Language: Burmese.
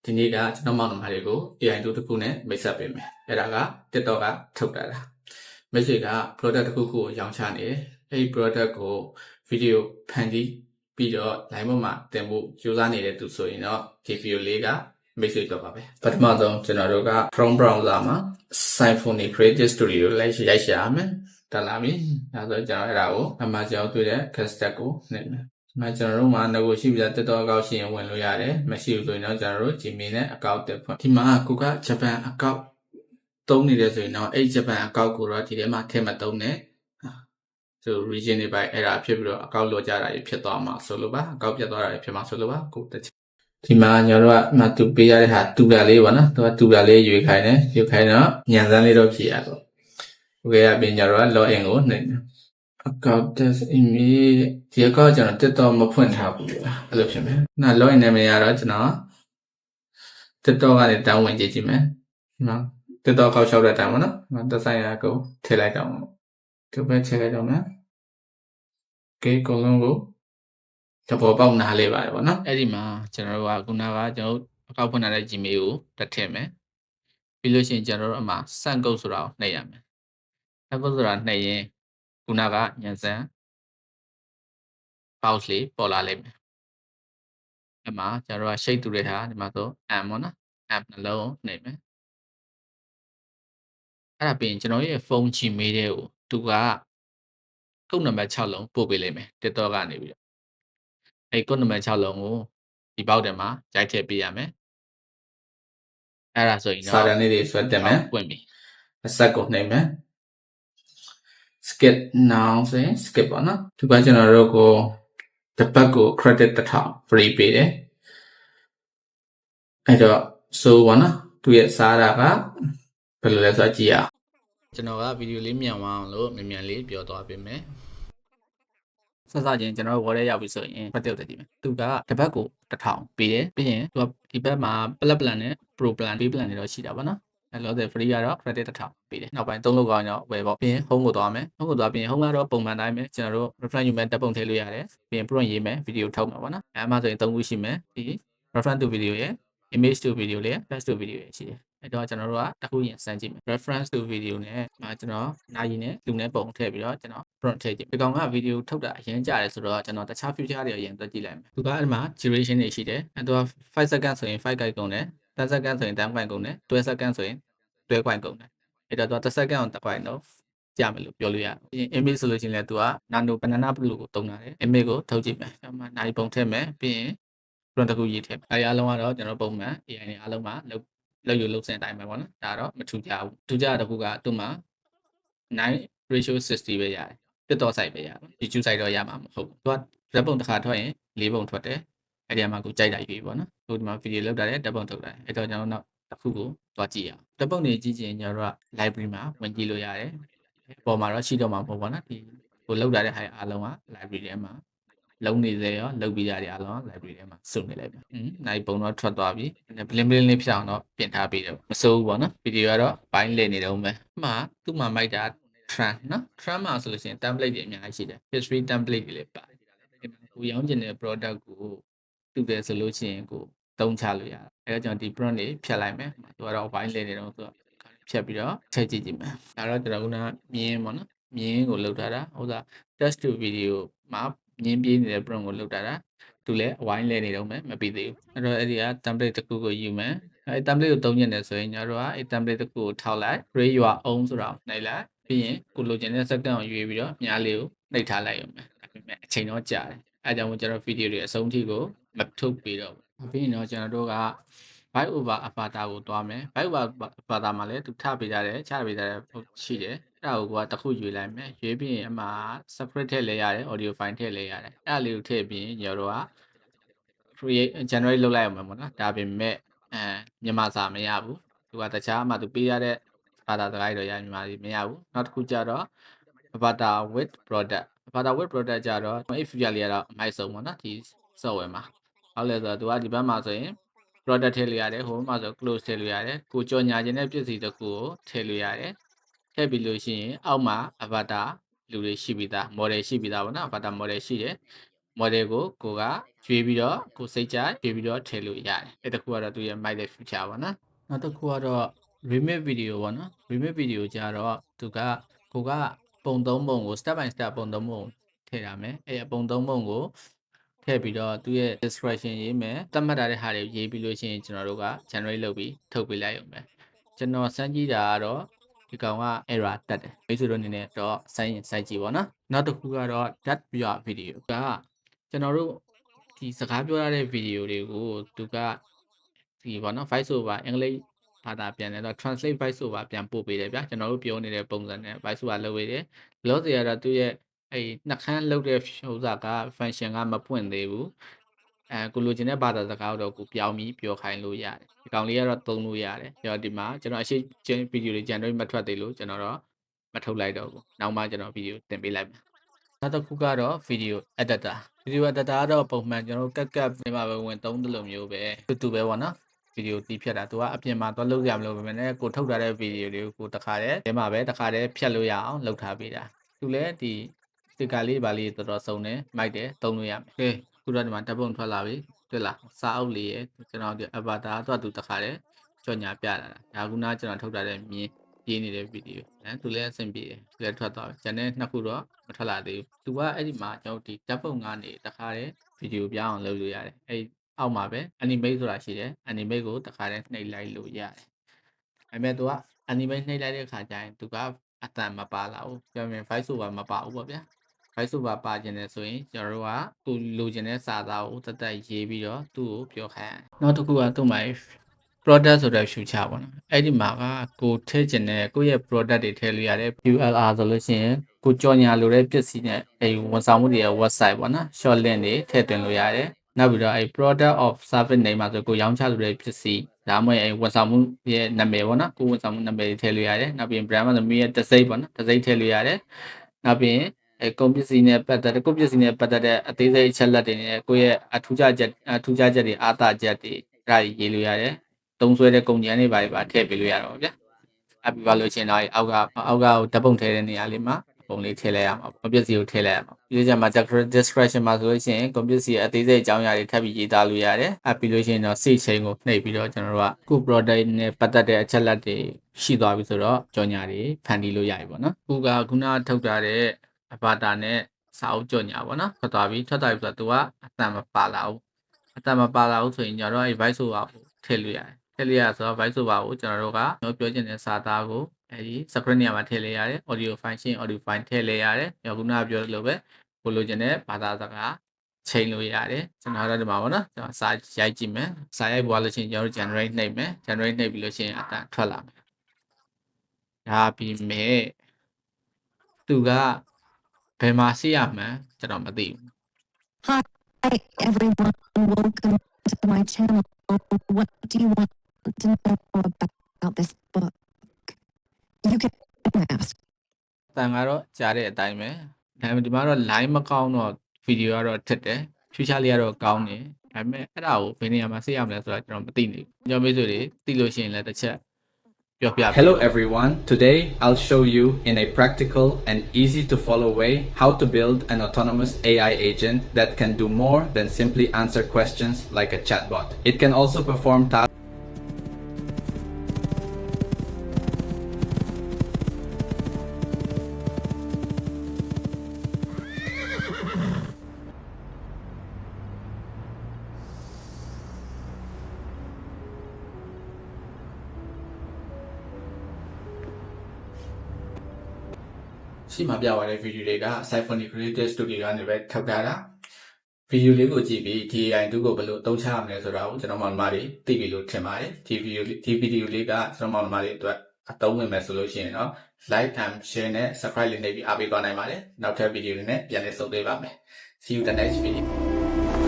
ဒီနေ့ကကျွန်တော်မောင်နှမတွေကို AI 2တစ်ခုနဲ့မိတ်ဆက်ပေးမယ်အဲ့ဒါက TikTok ကထုတ်တာမိတ်ဆွေက product တစ်ခုကိုရောင်းချနေတယ်အဲ့ဒီ product ကို video ဖန်တီးပြီးတော့ line ပေါ်မှာတင်ဖို့ကြိုးစားနေတဲ့သူဆိုရင်တော့ဒီ video လေးကမိတ်ဆွေတော့ပါပဲပထမဆုံးကျွန်တော်တို့က Chrome browser မှာ Symfony Creative Studio လိုက်ရိုက်ရှာရမယ်တက်လာပြီအဲဆိုကျွန်တော်အဲ့ဒါကိုအမှကျွန်တော်တွေ့တဲ့ castet ကိုနှိပ်မယ်ကျွန်တော်တို့မှာ logo ရှိပြီးသား TikTok အကောင့်ရှိရင်ဝင်လို့ရတယ်မရှိဘူးဆိုရင်တော့ကျွန်တော်တို့ Gmail နဲ့ account တက်ဖွင့်ဒီမှာကိုက Japan account သုံးနေတယ်ဆိုရင်တော့အဲ့ Japan account ကိုတော့ဒီထဲမှာထည့်မသုံးနဲ့ဆို region တွေပိုင်းအဲ့ဒါဖြစ်ပြီးတော့ account လောကြတာဖြစ်သွားမှာဆိုလို့ပါ account ပြတ်သွားတာဖြစ်မှာဆိုလို့ပါကိုတက်ဒီမှာကျွန်တော်တို့ကမှတူပေးရတဲ့ဟာတူတာလေးပေါ့နော်သူကတူတာလေးရွေးခိုင်းတယ်ရွေးခိုင်းတော့ညံစမ်းလေးတော့ဖြည့်ရတော့โอเคအပြင်ကျွန်တော်တို့က login ကိုနှိပ်တယ်account test email ဒီ account ကျွန်တော် TikTok မဖွင့်ထားဘူးအဲ့လိုဖြစ်မယ်။နောက် login နာမည်ကတော့ကျွန်တော် TikTok ကနေတောင်းဝင်ကြည့်ကြည့်မယ်။နော် TikTok ကောက်လျှောက်တဲ့တိုင်ပေါ့နော်။သက်ဆိုင်ရာကိုထည့်လိုက်တော့မယ်။ဒီပဲထည့်လိုက်တော့မယ်။ Okay အကုန်လုံးကိုသဘောပေါက်နားလဲပါတယ်ပေါ့နော်။အဲ့ဒီမှာကျွန်တော်တို့ကခုနကကျွန်တော် account ဖွင့်ထားတဲ့ Gmail ကိုတက်ထည့်မယ်။ပြီးလို့ရှိရင်ကျွန်တော်တို့အမှ send code ဆိုတာကိုနှိပ်ရမယ်။ send code ဆိုတာနှိပ်ရင်ခုနကညံစမ်း pause လေးပေါ်လာလိမ့်မယ်အဲ့မှာကျွန်တော်တို့က shape တူတဲ့ဟာဒီမှာဆို m ပေါ့နော် m နှလုံးနှိပ်မယ်အဲ့ဒါပြီးရင်ကျွန်တော်ရဲ့ဖုန်း Gmail တဲ့ကိုသူကကုတ်နံပါတ်6လုံးပို့ပေးလိမ့်မယ် TikTok ကနေပြီးတော့အဲ့ကုတ်နံပါတ်6လုံးကိုဒီပေါက်တယ်မှာရိုက်ထည့်ပေးရမယ်အဲ့ဒါဆိုရင်တော့စာတန်းလေးတွေဆွဲတက်မယ်ပွင့်ပြီအဆက်ကိုနှိပ်မယ် skip now ဆိုရင် skip ပေါ့နော်ဒီကကျွန်တော်တို့ကိုတစ်ပတ်ကို credit 1000 free ပေးတယ်အဲ့တော့ so ပေါ့နော်သူရဲ့စားတာကဘယ်လိုလဲဆိုတော့ကြည့်ရအောင်ကျွန်တော်ကဗီဒီယိုလေးမြန်အောင်လို့မြန်လေးပြောသွားပေးမယ်စစချင်းကျွန်တော်ဝေါ်ရဲရောက်ပြီဆိုရင်ဖတ်တက်တယ်ကြည့်မယ်သူကတစ်ပတ်ကို1000ပေးတယ်ပြီးရင်သူကဒီဘက်မှာ plus plan နဲ့ pro plan ပေး plan တွေတော့ရှိတာပေါ့နော်အဲ့လောတဲ့ free ကတော့ credit 1000ပေးတယ်နောက်ပိုင်းသုံးလို့ကောင်းတော့ဝယ်ပေါ့ပြီးရင် home ကိုသွားမယ် home ကိုသွားပြီးရင် home ကတော့ပုံမှန်တိုင်းပဲကျွန်တော်တို့ reference ယူမယ်တပ်ပုံထည့်လို့ရတယ်ပြီးရင် prompt ရေးမယ်ဗီဒီယိုထုတ်မှာပေါ့နော်အဲ့မှာဆိုရင်3ခုရှိမယ်ဒီ reference to video ရဲ့ image to video ရဲ့ text to video ရဲ့ရှိတယ်အဲ့တော့ကျွန်တော်တို့ကတစ်ခုရင်စမ်းကြည့်မယ် reference to video နဲ့ကျွန်တော်နိုင်ရည်နဲ့လူနဲ့ပုံထည့်ပြီးတော့ကျွန်တော် prompt ထည့်ကြည့်ဒီကောင်ကဗီဒီယိုထုတ်တာအရင်ကြတယ်ဆိုတော့ကျွန်တော်တခြား feature တွေအရင်တွက်ကြည့်လိုက်မယ်သူကအဲ့မှာ duration တွေရှိတယ်အဲ့တော့5 second ဆိုရင်5 guide ကုန်တယ်10 second ဆိုရင်10 guide ကုန်တယ်12 second ဆိုရင်12 guide ကုန်တယ်အဲ့တော့သူက10 second ကို1 guide တော့ကြမယ်လို့ပြောလို့ရတယ်။ image ဆိုလို့ရှိရင်လည်းသူက nano banana blue ကိုတုံးတာလေ။ image ကိုထုတ်ကြည့်မယ်။အဲ့မှာနိုင်ပုံထည့်မယ်ပြီးရင် prompt တစ်ခုရေးထည့်မယ်။အားလုံးကတော့ကျွန်တော်ပုံမှန် AI နဲ့အားလုံးမှာလောက်ယူလောက်စင်အတိုင်းပဲပေါ့နော်။ဒါတော့မထူကြဘူး။ထူကြတဲ့တစ်ခုကသူ့မှာ9:60ပဲရတယ်။ TikTok site ပဲရတယ်။ YouTube site တော့ရမှာမဟုတ်ဘူး။သူကဓာတ်ပုံတစ်ခါထွက်ရင်4ပုံထွက်တယ်။အဲ့ဒီမှာကိုကြိုက်တာရွေးပေါ့နော်။ဟိုဒီမှာ video လောက်တာလည်းဓာတ်ပုံထုတ်တာ။အဲ့တော့ကျွန်တော်နောက်တစ်ခုကိုသွားကြည့်ရအောင်။ဓာတ်ပုံတွေကြည့်ချင်ကျွန်တော်တို့က library မှာဝင်ကြည့်လို့ရတယ်။ပေါ်မှာတော့ရှိတော့မှာမဟုတ်ပါဘူးနော်ဒီကိုလောက်တာတဲ့ဟာအားလုံးက library ထဲမှာလုံးနေစေရောလောက်ပြီးရတယ်အားလုံး library ထဲမှာစုနေလိုက်ပါနိုင်ပုံတော့ထွက်သွားပြီဘလင်းလေးဖြစ်အောင်တော့ပြင်ထားပြီးတော့မစိုးဘူးပေါ့နော်ဗီဒီယိုကတော့ဘိုင်းလည်နေတော့မယ်မှာသူ့မှာမိုက်တာ trend နော် trend မှာဆိုလို့ရှိရင် template တွေအများကြီးရှိတယ် history template တွေလည်းပါတယ်ကိုရောင်းကျင်တဲ့ product ကိုတူတယ်ဆိုလို့ရှိရင်ကိုသုံးချလို့ရတယ်အဲဒါကြောင့်ဒီ prompt တွေဖြတ်လိုက်မယ်သူကတော့ဘိုင်းလည်နေတော့သူကဖြတ်ပြီးတော့ထည့်ကြည့်ကြည့်မယ်ဒါတော့ကျွန်တော်ကမြင်းပေါ့နော်မြင်းကိုလောက်ထားတာဟိုက text to video မှာမြင်းပြေးနေတဲ့ prompt ကိုလောက်ထားတာသူလည်းအဝိုင်းလဲနေတော့မယ်မပြီးသေးဘူးအဲ့တော့အဲ့ဒီက template တစ်ခုကိုယူမယ်အဲ့ template ကိုသုံးညနေဆိုရင်ကျွန်တော်တို့ကအဲ့ template တစ်ခုကိုထောက်လိုက် create your own ဆိုတာကိုနှိပ်လိုက်ပြီးရင်ကိုလိုချင်တဲ့ second ကိုရွေးပြီးတော့မြားလေးကိုနှိပ်ထားလိုက်ရုံပဲဒါပေမဲ့အချိန်တော့ကြာတယ်အဲကြောင့်ကျွန်တော် video တွေအဆုံးထိကိုမထုတ်ပြီးတော့ပြီးရင်တော့ကျွန်တော်တို့က byte over avatar ကိုသွားမယ် byte over avatar မှာလည်းသူထပေးထားတယ်ချပေးထားတယ်ရှိတယ်အဲ့ဒါကိုတစ်ခုရွေးလိုက်မယ်ရွေးပြီးရင်အမှ separate ထည့်လဲရတယ် audio file ထည့်လဲရတယ်အဲ့ဒါလေးကိုထည့်ပြီးရင်ကျွန်တော်တို့က create generate လုပ်လိုက်အောင်ပေါ့နော်ဒါပေမဲ့မြန်မာစာမရဘူးသူကတခြားမှသူပေးရတဲ့ဘာသာစကားတွေတော့ရမြန်မာမရဘူးနောက်တစ်ခုကျတော့ avatar with product avatar with product ကျတော့အဲ့ feature လေးကတော့အမိုက်ဆုံးပေါ့နော်ဒီ software မှာဟုတ်လဲဆိုတော့သူကဒီဘက်မှာဆိုရင် product ထည့်လို့ရတယ်ဟိုမှာဆို close ထည့်လို့ရတယ်ကိုကြော်ညာခြင်းတဲ့ပစ္စည်းတစ်ခုကိုထည့်လို့ရတယ်ထည့်ပြီးလို့ရှိရင်အောက်မှာ avatar လူတွေရှိပြီးသား model ရှိပြီးသားပေါ့နော် avatar model ရှိတယ် model ကိုကကျွေးပြီးတော့ကိုစိတ်ကြကျွေးပြီးတော့ထည့်လို့ရတယ်အဲ့တခုကတော့သူရဲ့ mic တဲ့ feature ပါနော်နောက်တစ်ခုကတော့ remix video ပေါ့နော် remix video ကြတော့သူကကိုကပုံသုံးပုံကို step by step ပုံသုံးပုံထည့်ရမယ်အဲ့ပုံသုံးပုံကိုထည့်ပြီးတော့သူရဲ့ description ရေးမယ်သတ်မှတ်ထားတဲ့ဟာတွေရေးပြီးလို့ရှိရင်ကျွန်တော်တို့က generate လုပ်ပြီးထုတ်ပေးလိုက်ရုံပဲကျွန်တော်စမ်းကြည့်တာကတော့ဒီကောင်က error တက်တယ်မိတ်ဆွေတို့အနေနဲ့တော့စိုက်ကြည့်ပါနော်နောက်တစ်ခုကတော့ that your video ကကျွန်တော်တို့ဒီစကားပြောရတဲ့ video တွေကိုသူကဒီပေါ့နော် voice over အင်္ဂလိပ်ဘာသာပြန်တယ်တော့ translate voice over ပြန်ပို့ပေးတယ်ဗျာကျွန်တော်တို့ပြောနေတဲ့ပုံစံနဲ့ voice over လုပ်ပေးတယ်လောစီကတော့သူရဲ့အဲ့နှခမ်းလုပ်တဲ့ဥစားက function ကမပွင့်သေးဘူးကိုလိုချင်တဲ့ဘာသာစကားတော့ကိုပြောင်းပြီးပြောခိုင်းလို့ရတယ်ဒီကောင်လေးကတော့သုံးလို့ရတယ်ပြီးတော့ဒီမှာကျွန်တော်အရှိချင်းဗီဒီယိုတွေ generate မထွက်သေးလို့ကျွန်တော်တော့မထုတ်လိုက်တော့ဘူးနောက်မှကျွန်တော်ဗီဒီယိုတင်ပေးလိုက်မယ်နောက်တစ်ခုကတော့ video editor ကတော့ပုံမှန်ကျွန်တော်ကတ်နေမှာပဲဝင်သုံးတယ်လို့မျိုးပဲတူပဲပေါ့နော်ဗီဒီယိုတီးဖြတ်တာသူကအပြင်မှာတော့လုပ်ရမလို့ပဲနဲ့ကိုထုတ်ထားတဲ့ဗီဒီယိုတွေကိုတခါတည်းဒီမှာပဲတခါတည်းဖြတ်လို့ရအောင်လုပ်ထားပေးတာသူလည်းဒီစတစ်ကာလေးပါလေးတော်တော်စုံတယ်မိုက်တယ်သုံးလို့ရမယ်โอเคခုတော့ဒီမှာဓာတ်ပုံထွက်လာပြီတွေ့လားစာအုပ်လေးရဲ့ကျွန်တော်ဒီ avatar တော့သူတခါတည်းကြော်ညာပြတာဒါခုနကကျွန်တော်ထုတ်ထားတဲ့မြင်ပြေးနေတဲ့ဗီဒီယိုသူလည်းအဆင်ပြေတယ်သူလည်းထွက်သွားပြီကျန်တဲ့နှစ်ခုတော့မထွက်လာသေးဘူးသူကအဲ့ဒီမှာကျွန်တော်ဒီဓာတ်ပုံကနေတခါတည်းဗီဒီယိုပြောင်းအောင်လုပ်လို့ရတယ်အဲ့အောက်မှာပဲ animate ဆိုတာရှိတယ် animate ကိုတခါတည်းနှိပ်လိုက်လို့ရတယ်အဲ့မဲ့သူက animate နှိပ်လိုက်တဲ့အခါကျရင်သူကအတန်မပါလာဘူးပြောရင် voice over မပါဘူးပေါ့ဗျာ voice over ပါခြင်းနဲ့ဆိုရင်ကျွန်တော်တို့ကသူလိုချင်တဲ့စာသားကိုတက်ရေးပြီးတော့သူ့ကိုပြောခိုင်းနောက်တစ်ခုကသူ့မှာ product ဆိုတဲ့ future ပေါ့နော်အဲ့ဒီမှာကကိုထည့်ခြင်းနဲ့ကိုယ့်ရဲ့ product တွေထည့်လို့ရတယ် URL ဆိုလို့ရှိရင်ကိုကြော်ညာလိုတဲ့ပစ္စည်းနဲ့အဲ့ဝန်ဆောင်မှုတွေရဲ့ website ပေါ့နော် short link တွေထည့်သွင်းလို့ရတယ်နောက်ပြီးတော့အဲ့ product of service name မှာဆိုကိုရောင်းချလိုတဲ့ပစ္စည်းဒါမှမဟုတ်အဲ့ဝန်ဆောင်မှုရဲ့နာမည်ပေါ့နော်ကိုဝန်ဆောင်မှုနာမည်တွေထည့်လို့ရတယ်နောက်ပြီး brand မှာဆိုမိရဲ့တစိမ့်ပေါ့နော်တစိမ့်ထည့်လို့ရတယ်နောက်ပြီးကုန်ပစ္စည်းနဲ့ပတ်သက်တဲ့ကိုပစ္စည်းနဲ့ပတ်သက်တဲ့အသေးစိတ်အချက်လက်တွေနဲ့ကိုရဲ့အထူးခြားချက်တွေအားသာချက်တွေအဲ့ဒါရေးလို့ရတယ်သုံးဆွဲတဲ့ကုန်ကျန်းတွေပါထည့်ပေးလို့ရတော့ဗျာအပြပါလို့ရှင်တော့အောက်ကဓာတ်ပုံထည့်တဲ့နေရာလေးမှာပုံလေးထည့်လိုက်ရမှာကုန်ပစ္စည်းကိုထည့်လိုက်ရမှာပြီးကြမှာ description မှာဆိုလို့ရှိရင်ကုန်ပစ္စည်းအသေးစိတ်အကြောင်းအရာတွေထပ်ပြီးရေးသားလို့ရတယ်အပြီးလို့ရှိရင်တော့ save chain ကိုနှိပ်ပြီးတော့ကျွန်တော်တို့ကကို product နဲ့ပတ်သက်တဲ့အချက်လက်တွေရှိသွားပြီဆိုတော့ကြော်ညာတွေဖန်တီးလို့ရပြီပေါ့နော်ခုနထုတ်ထားတဲ့အဘာတာနဲ့စာအုပ်ကြော်ညာပေါ့နော်ထွက်သွားပြီဆိုတော့ तू ကအတန်မပါလာဘူးဆိုရင်ကျွန်တော်တို့အဲ့ voice over ကိုထည့်လို့ရတယ်ထည့်လို့ရဆိုတော့ voice over ကိုကျွန်တော်တို့ကပြောချင်တဲ့စာသားကိုအဲဒီ script နေရာမှာထည့်လိုက်ရတယ် audio file ရှင်း audio file ထည့်လိုက်ရတယ်ညခုနကပြောလို့ပဲကိုလိုချင်တဲ့ဘာသာစကားချိန်လို့ရတယ်ကျွန်တော်တို့ဒီမှာပေါ့နော်ကျွန်တော်စာရိုက်ကြည့်မယ်စာရိုက်ပွားလို့ရှိရင်ကျွန်တော်တို့ generate နှိပ်မယ် generate နှိပ်ပြီးလို့ရှိရင်အတန်ထွက်လာမယ်ဒါပြီးမဲ့သူကဘယ်မှာစီးရမှန်းကျွန်တော်မသိဘူး Hi everyone, welcome to my channel. What do you want to know about this book? You can ask. တန်ကတော့ကြားတဲ့အတိုင်းပဲဒါပေမဲ့ဒီမှာတော့ line မကောင်းတော့ video ကတော့ထက်တယ် future လေးကတော့ကောင်းတယ်ဒါပေမဲ့အဲ့ဒါကိုဘယ်နေရာမှာစေရမလဲဆိုတာကျွန်တော်မသိနေဘူးကျွန်တော်မိတ်ဆွေတွေသိလို့ရှိရင်လည်းတစ်ချက်ပြောပြ Hello everyone, today I'll show you in a practical and easy to follow way how to build an autonomous AI agent that can do more than simply answer questions like a chatbot. It can also perform tasksရှိမှပြသွားတဲ့ဗီဒီယိုတွေက Symphony Creative Studio ကနေပဲထုတ်ထားတာဗီဒီယိုလေးကိုကြည့်ပြီး AI2 ကိုဘယ်လိုသုံးချရမလဲဆိုတာကိုကျွန်တော်မောင်နှမတွေသိပြီလို့ထင်ပါတယ်ဒီဗီဒီယိုလေးကကျွန်တော်မောင်နှမတွေအတွက်အသုံးဝင်မယ်ဆိုလို့ရှိရင်တော့ like and share နဲ့ subscribe လေးနှိပ်ပြီးအားပေးသွားနိုင်ပါတယ်နောက်ထပ်ဗီဒီယိုတွေနဲ့ပြန်လည်ဆုံတွေ့ပါမယ် See you the next video